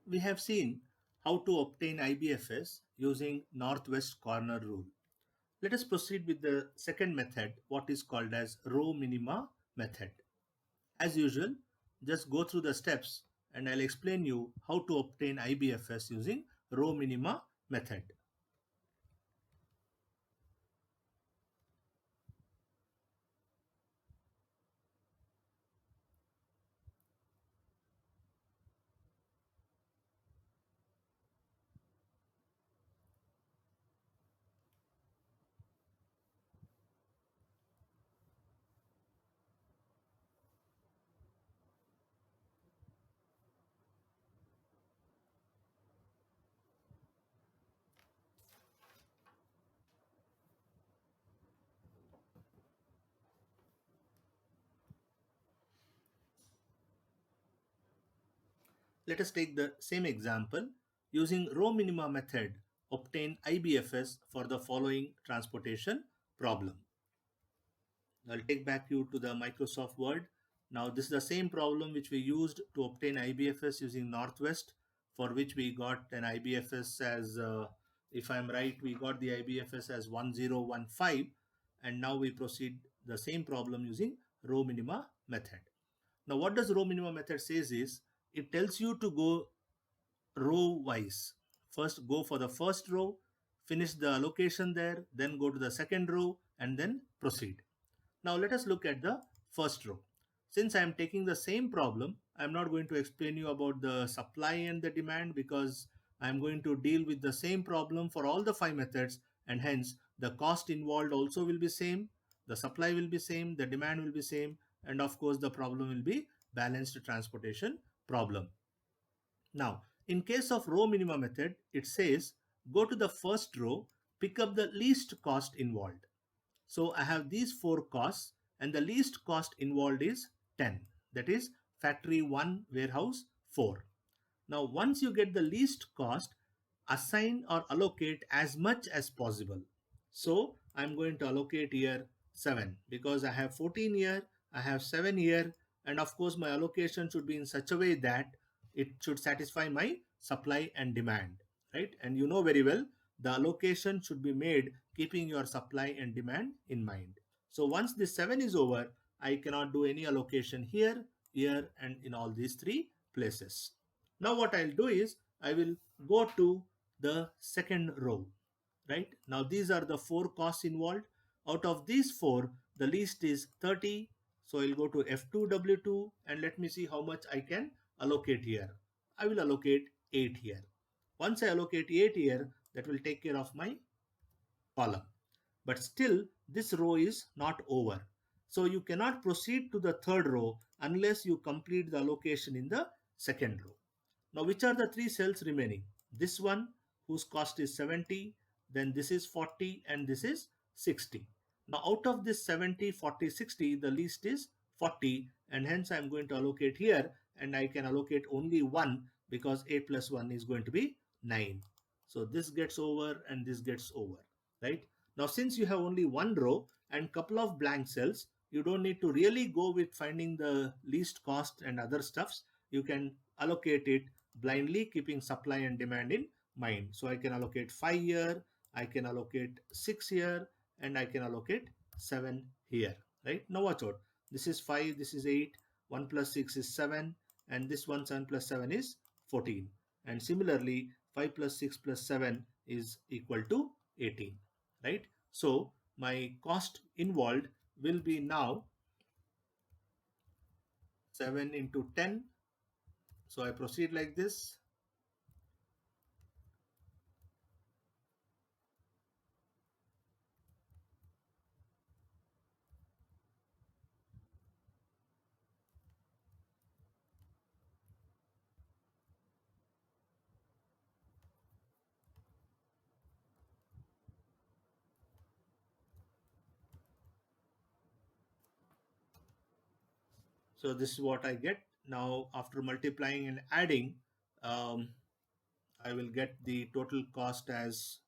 we have seen how to obtain IBFS using northwest corner rule. Let us proceed with the second method, what is called as row minima method. As usual, just go through the steps and I'll explain you how to obtain IBFS using row minima method. Let us take the same example. Using row minima method, obtain IBFS for the following transportation problem. I'll take back you to the Microsoft Word. Now this is the same problem which we used to obtain IBFS using Northwest, for which we got an IBFS as, if I'm right, we got the IBFS as 1015, and now we proceed the same problem using row minima method. Now what does row minima method says is, it tells you to go row wise. First go for the first row, finish the allocation there, then go to the second row and then proceed. Now let us look at the first row. Since I am taking the same problem, I am not going to explain you about the supply and the demand, because I am going to deal with the same problem for all the 5 methods, and hence the cost involved also will be same, the supply will be same, the demand will be same, and of course the problem will be balanced transportation problem. Now, in case of row minima method, it says go to the first row, pick up the least cost involved. So I have these 4 costs and the least cost involved is 10. That is factory 1, warehouse 4. Now once you get the least cost, assign or allocate as much as possible. So I'm going to allocate here 7 because I have 14 here, I have 7 here, and of course my allocation should be in such a way that it should satisfy my supply and demand, right? And you know very well the allocation should be made keeping your supply and demand in mind. So once this 7 is over, I cannot do any allocation here, here, and in all these 3 places. Now what I'll do is I will go to the second row, right? Now these are the 4 costs involved. Out of these 4, the least is 30. So I'll go to F2W2 and let me see how much I can allocate here. I will allocate 8 here. Once I allocate 8 here, that will take care of my column. But still this row is not over. So you cannot proceed to the third row unless you complete the allocation in the second row. Now which are the 3 cells remaining? This one whose cost is 70, then this is 40 and this is 60. Now out of this 70, 40, 60, the least is 40 and hence I am going to allocate here and I can allocate only 1 because 8 plus 1 is going to be 9. So this gets over and this gets over, right? Now since you have only one row and couple of blank cells, you don't need to really go with finding the least cost and other stuffs. You can allocate it blindly keeping supply and demand in mind. So I can allocate 5 here, I can allocate 6 here, and I can allocate 7 here, right? Now watch out. This is 5, this is 8, 1 plus 6 is 7, and this one 7 plus 7 is 14. And similarly, 5 plus 6 plus 7 is equal to 18, right? So my cost involved will be now 7 into 10. So I proceed like this. So this is what I get. Now after multiplying and adding, I will get the total cost as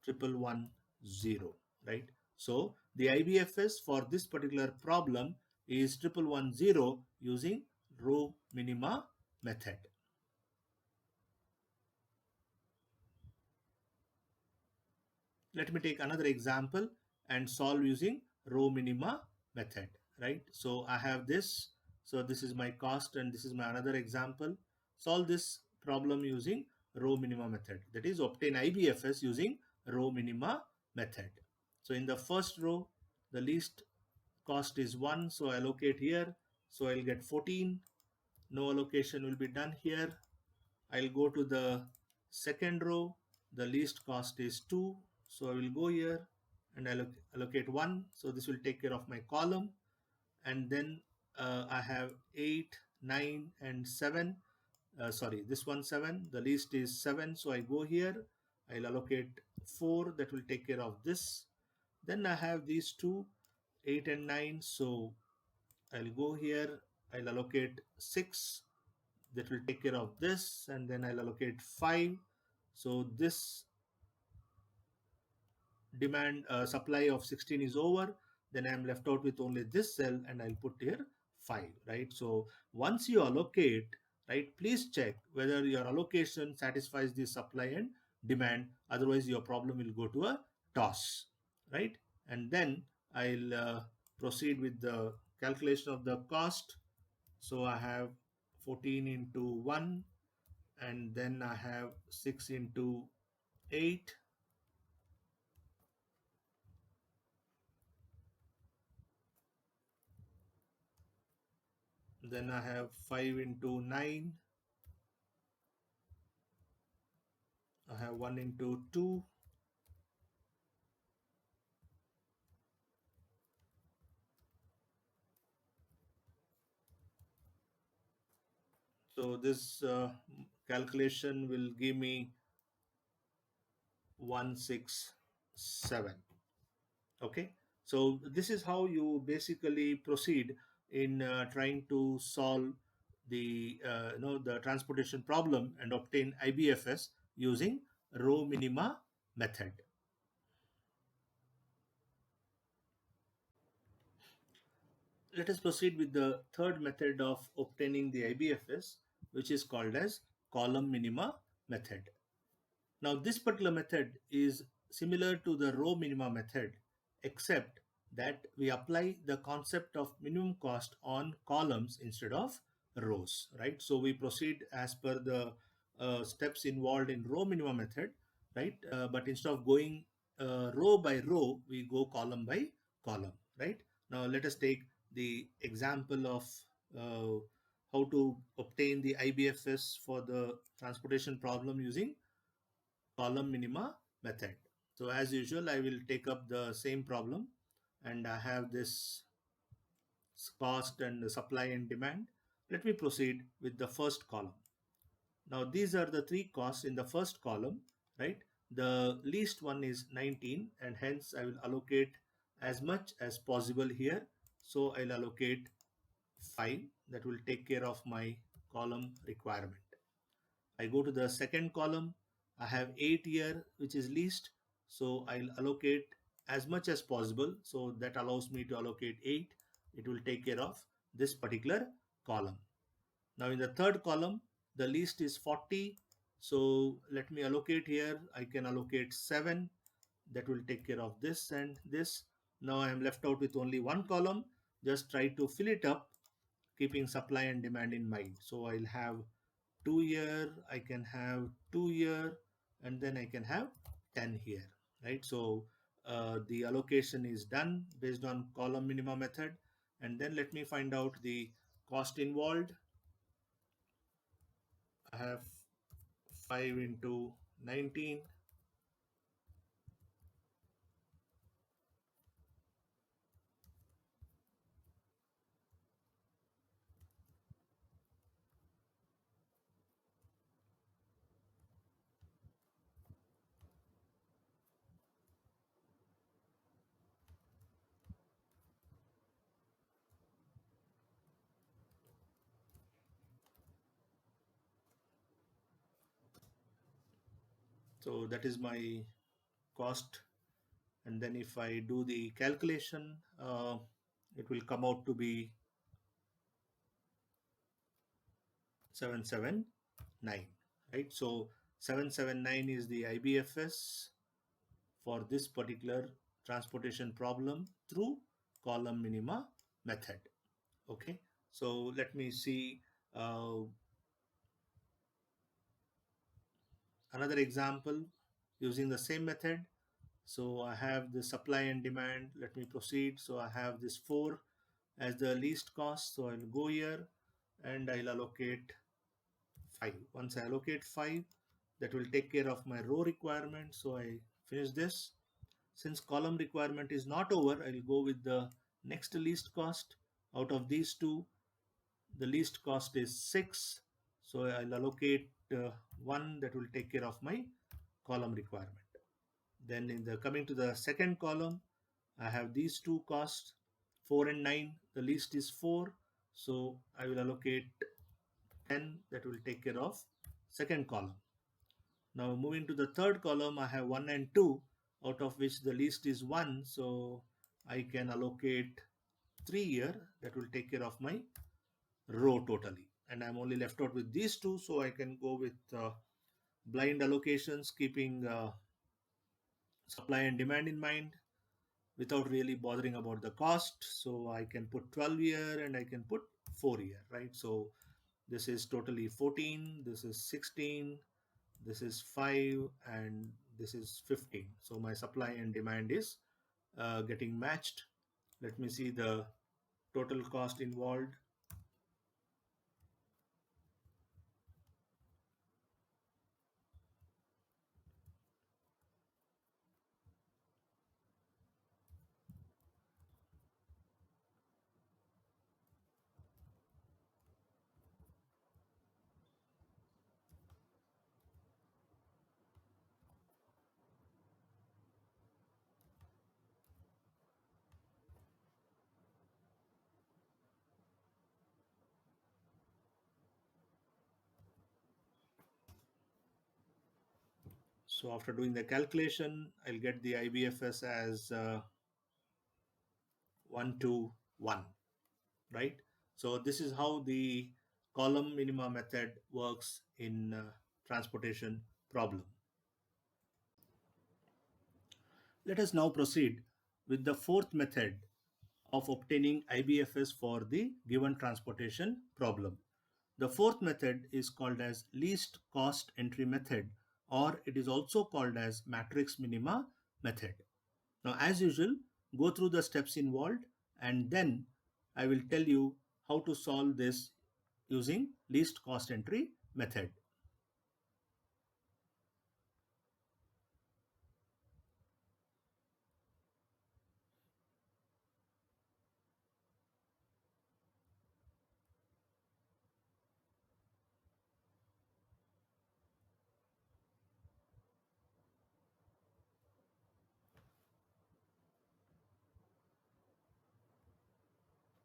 1110, right? So the IBFS for this particular problem is 1110 using row minima method. Let me take another example and solve using row minima method, right? So I have this. So this is my cost and this is my another example. Solve this problem using row minima method. That is obtain IBFS using row minima method. So in the first row, the least cost is 1. So I allocate here. So I'll get 14. No allocation will be done here. I'll go to the second row. The least cost is 2. So I will go here and allocate 1. So this will take care of my column. And then I have 8, 9, and 7. Sorry, this one 7. The least is 7. So I go here. I'll allocate 4. That will take care of this. Then I have these two, 8 and 9. So I'll go here. I'll allocate 6. That will take care of this, and then I'll allocate 5. So this demand supply of 16 is over. Then I'm left out with only this cell, and I'll put here 5, right? So once you allocate, right, please check whether your allocation satisfies the supply and demand. Otherwise your problem will go to a toss, right? And then I'll proceed with the calculation of the cost. So I have 14 into 1, and then I have 6 into 8, then I have 5 into 9, I have 1 into 2, so this calculation will give me 167. Okay, so this is how you basically proceed in trying to solve the the transportation problem and obtain IBFS using row minima method. Let us proceed with the third method of obtaining the IBFS, which is called as column minima method. Now this particular method is similar to the row minima method, except that we apply the concept of minimum cost on columns instead of rows, right? So we proceed as per the steps involved in row minima method, right? But instead of going row by row, we go column by column, right? Now let us take the example of uh, how to obtain the IBFS for the transportation problem using column minima method. So as usual, I will take up the same problem, and I have this cost and supply and demand. Let me proceed with the first column. Now these are the three costs in the first column, right? The least one is 19, and hence I will allocate as much as possible here. So I'll allocate 5. That will take care of my column requirement. I go to the second column. I have 8 here, which is least. So I'll allocate as much as possible. So that allows me to allocate 8. It will take care of this particular column. Now in the third column, the least is 40. So let me allocate here. I can allocate 7. That will take care of this and this. Now I am left out with only one column. Just try to fill it up, keeping supply and demand in mind. So I'll have 2 here, I can have 2 here, and then I can have 10 here, right? So the allocation is done based on column minima method. And then let me find out the cost involved. I have 5 into 19. So that is my cost. And then if I do the calculation, it will come out to be 779, right? So 779 is the IBFS for this particular transportation problem through column minima method. Okay, so let me see uh, another example using the same method. So I have the supply and demand. Let me proceed. So I have this 4 as the least cost. So I'll go here and I'll allocate 5. Once I allocate 5, that will take care of my row requirement. So I finish this. Since column requirement is not over, I'll go with the next least cost. Out of these two, the least cost is 6. So I'll allocate 1 that will take care of my column requirement. Then in the coming to the second column, I have these two costs, 4 and 9. The least is 4. So I will allocate 10 that will take care of second column. Now moving to the third column, I have 1 and 2, out of which the least is 1. So I can allocate 3 here that will take care of my row totally. And I'm only left out with these two, so I can go with blind allocations, keeping supply and demand in mind without really bothering about the cost. So I can put 12 here and I can put 4 here, right? So this is totally 14, this is 16, this is 5, and this is 15. So my supply and demand is getting matched. Let me see the total cost involved. So after doing the calculation, I'll get the IBFS as 1 to 1, right? So this is how the column minima method works in transportation problem. Let us now proceed with the fourth method of obtaining IBFS for the given transportation problem. The fourth method is called as least cost entry method, or it is also called as matrix minima method. Now, as usual, go through the steps involved and then I will tell you how to solve this using least cost entry method.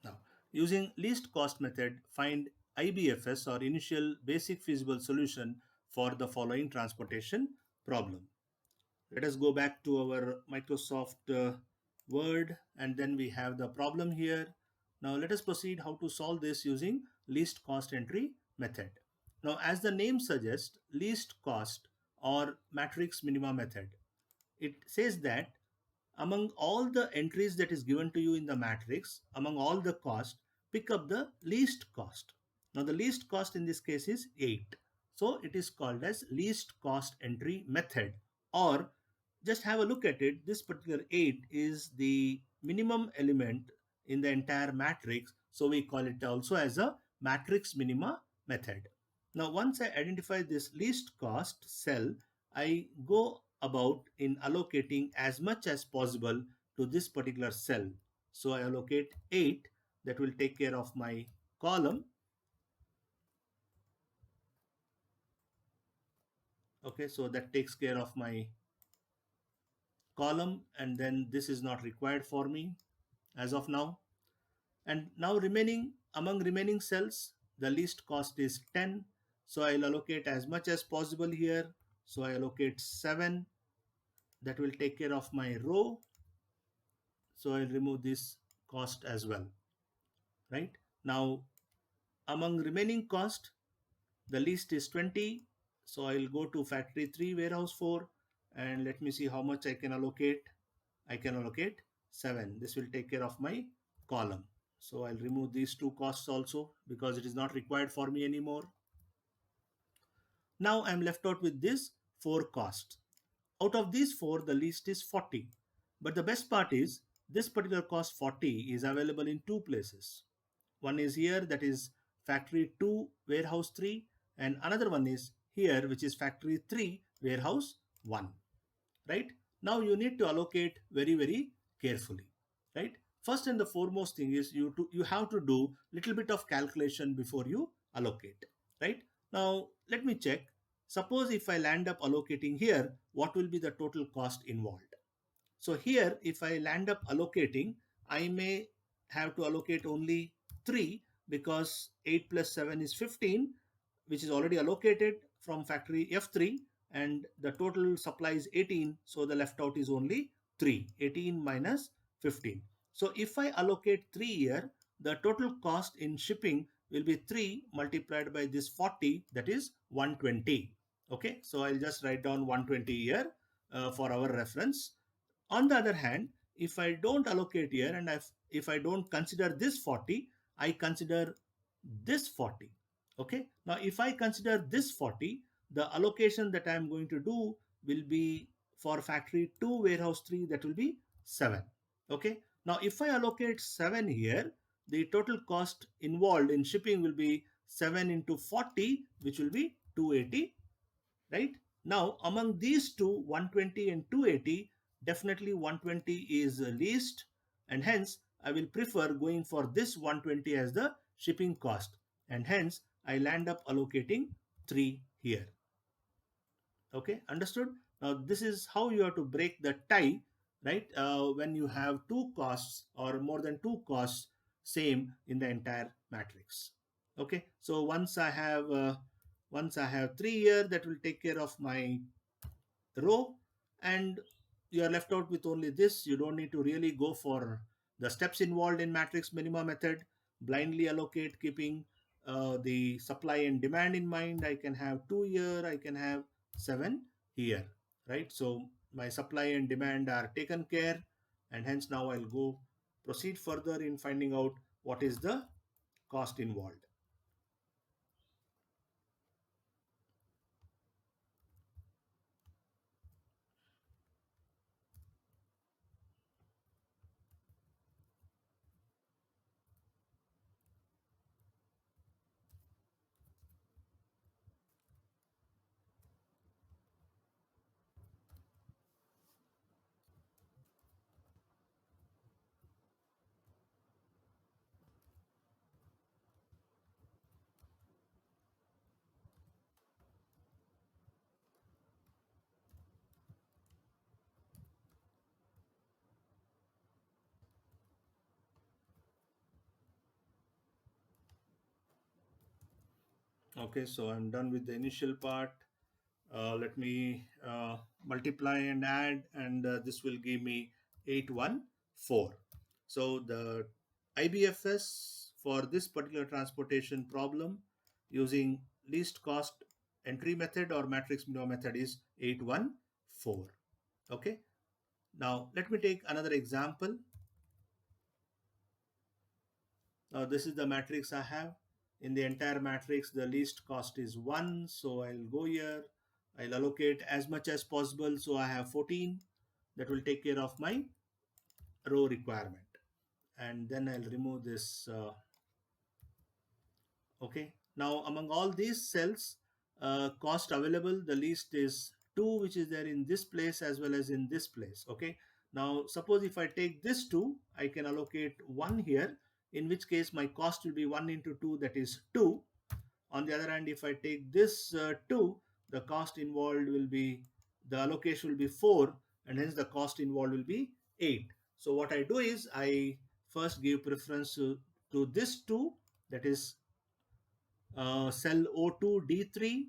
Now, using least cost method, find IBFS or initial basic feasible solution for the following transportation problem. Let us go back to our Microsoft Word and then we have the problem here. Now let us proceed how to solve this using least cost entry method. Now as the name suggests, least cost or matrix minima method, it says that among all the entries that is given to you in the matrix, among all the cost, pick up the least cost. Now the least cost in this case is 8. So it is called as least cost entry method, or just have a look at it. This particular 8 is the minimum element in the entire matrix. So we call it also as a matrix minima method. Now once I identify this least cost cell, I go about in allocating as much as possible to this particular cell. So I allocate 8 that will take care of my column. Okay, so that takes care of my column, and then this is not required for me as of now. And now remaining among remaining cells, the least cost is 10. So I'll allocate as much as possible here. So I allocate 7 that will take care of my row. So I'll remove this cost as well, right? Now among remaining cost, The least is 20. So I'll go to factory 3, warehouse 4, and let me see how much I can allocate. I can allocate 7. This will take care of my column. So I'll remove these two costs also because it is not required for me anymore. Now I'm left out with this 4 costs. Out of these 4, the least is 40. But the best part is this particular cost 40 is available in two places. One is here, that is factory 2, warehouse 3, and another one is here, which is factory 3, warehouse 1. Right? Now you need to allocate very carefully. Right? First and the foremost thing is you have to do little bit of calculation before you allocate. Right? Now let me check. Suppose if I land up allocating here, what will be the total cost involved? So here, if I land up allocating, I may have to allocate only 3 because 8 plus 7 is 15, which is already allocated from factory F3, and the total supply is 18. So the left out is only 3, 18 minus 15. So if I allocate 3 here, the total cost in shipping will be 3 multiplied by this 40, that is 120. Okay, so I'll just write down 120 here for our reference. On the other hand, if I don't allocate here and if I don't consider this 40, I consider this 40. Okay. Now, if I consider this 40, the allocation that I am going to do will be for factory 2, warehouse 3, that will be 7. Okay. Now, if I allocate 7 here, the total cost involved in shipping will be 7 into 40, which will be 280. Right? Now, among these two, 120 and 280, definitely 120 is least, and hence I will prefer going for this 120 as the shipping cost, and hence I land up allocating 3 here. Okay, understood? Now, this is how you have to break the tie, right? When you have two costs or more than two costs same in the entire matrix. Okay, so once I have 3 here, that will take care of my row, and you are left out with only this. You don't need to really go for the steps involved in matrix minima method. Blindly allocate, keeping the supply and demand in mind. I can have 2 here, I can have 7 here, right? So my supply and demand are taken care, and hence now I'll go proceed further in finding out what is the cost involved. Okay, so I'm done with the initial part. Let me multiply and add, and this will give me 814. So the IBFS for this particular transportation problem using least cost entry method or matrix minima method is 814. Okay. Now let me take another example. Now this is the matrix I have. In the entire matrix, the least cost is 1. So I'll go here. I'll allocate as much as possible. So I have 14. That will take care of my row requirement. And then I'll remove this. Okay. Now among all these cells, cost available, the least is 2, which is there in this place as well as in this place. Okay. Now suppose if I take this 2, I can allocate 1 here, in which case my cost will be 1 into 2, that is 2. On the other hand, if I take this 2, the cost involved will be, the allocation will be 4, and hence the cost involved will be 8. So what I do is I first give preference to this 2, that is cell O2 D3,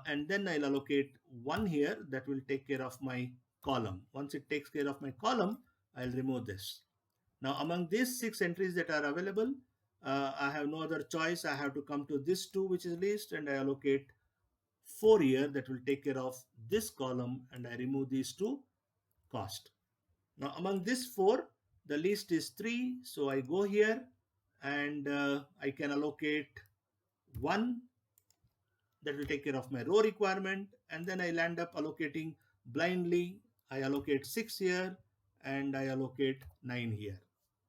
and then I'll allocate 1 here. That will take care of my column. Once it takes care of my column, I'll remove this. Now among these 6 entries that are available, I have no other choice. I have to come to this 2 which is least, and I allocate 4 here. That will take care of this column, and I remove these 2 cost. Now among this 4, the least is 3, so I go here and I can allocate 1. That will take care of my row requirement, and then I'll end up allocating blindly. I allocate 6 here and I allocate 9 here.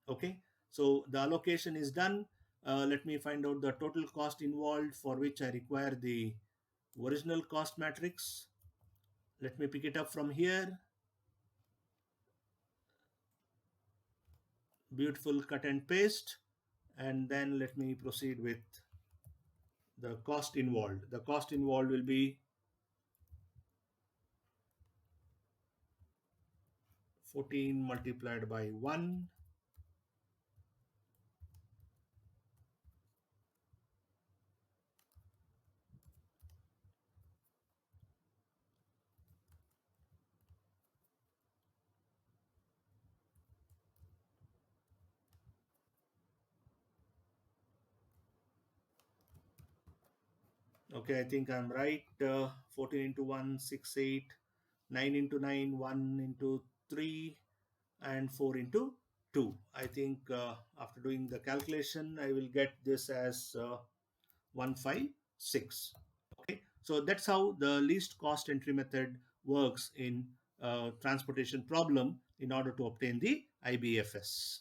Okay, so the allocation is done. Let me find out the total cost involved, for which I require the original cost matrix. Let me pick it up from here. Beautiful cut and paste, and then let me proceed with the cost involved. The cost involved will be 14 multiplied by 1. Okay, I think I'm right. 14 into 1, 6, 8, 9 into 9, 1 into 3, and 4 into 2. I think after doing the calculation, I will get this as 156. Okay, so that's how the least cost entry method works in transportation problem in order to obtain the IBFS.